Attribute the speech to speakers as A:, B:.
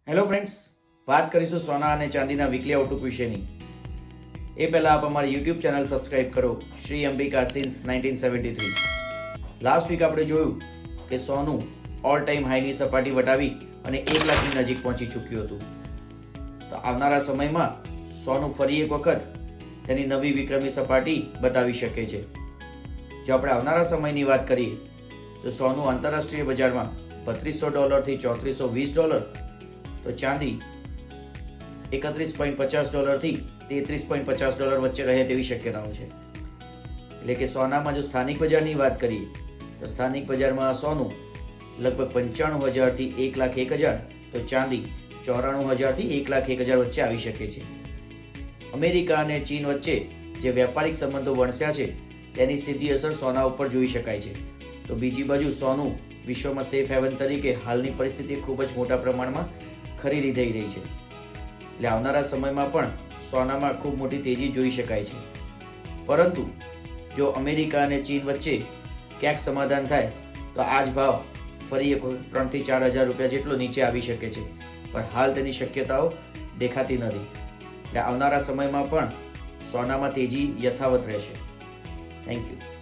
A: Hello friends, વાત કરીશું સોના અને ચાંદીના વીકલી આઉટલુક વિશેની. એ પહેલાં આપ અમારી યુટ્યુબ ચેનલ સબસ્ક્રાઇબ કરો, Shri Ambika since 1973. Last week આપણે જોયું કે સોનું ઓલ ટાઈમ હાઈની સપાટી વટાવી અને 1 લાખની નજીક પહોંચી ચૂક્યું હતું. તો આવનારા સમયમાં સોનું ફરી એક વખત તેની નવી વિક્રમી સપાટી બતાવી શકે છે. જો આપણે આવનારા સમયની વાત કરીએ તો સોનું આંતરરાષ્ટ્રીય બજારમાં $3200 થી $3420, તો ચાંદી $31.50 થી $33.50 વચ્ચે રહે તેવી શક્યતાઓ છે. એટલે કે સોનામાં જો સ્થાનિક બજારની વાત કરીએ તો સ્થાનિક બજારમાં સોનું લગભગ 95,000 થી 1,01,000, તો ચાંદી 94,000 થી 1,01,000 વચ્ચે આવી શકે છે. અમેરિકા અને ચીન વચ્ચે જે વ્યાપારિક સંબંધો વણસ્યા છે તેની સીધી અસર સોના ઉપર જોઈ શકાય છે. તો બીજી બાજુ સોનું વિશ્વમાં સેફ હેવન તરીકે હાલની પરિસ્થિતિ ખૂબ જ મોટા પ્રમાણમાં ખરીદી થઈ રહી છે. એટલે આવનારા સમયમાં પણ સોનામાં ખૂબ મોટી તેજી જોઈ શકાય છે. પરંતુ જો અમેરિકા અને ચીન વચ્ચે ક્યાંક સમાધાન થાય તો આ જ ભાવ ફરી એક 3,000 થી 4,000 રૂપિયા જેટલો નીચે આવી શકે છે, પણ હાલ તેની શક્યતાઓ દેખાતી નથી. એટલે આવનારા સમયમાં પણ સોનામાં તેજી યથાવત રહેશે. Thank you.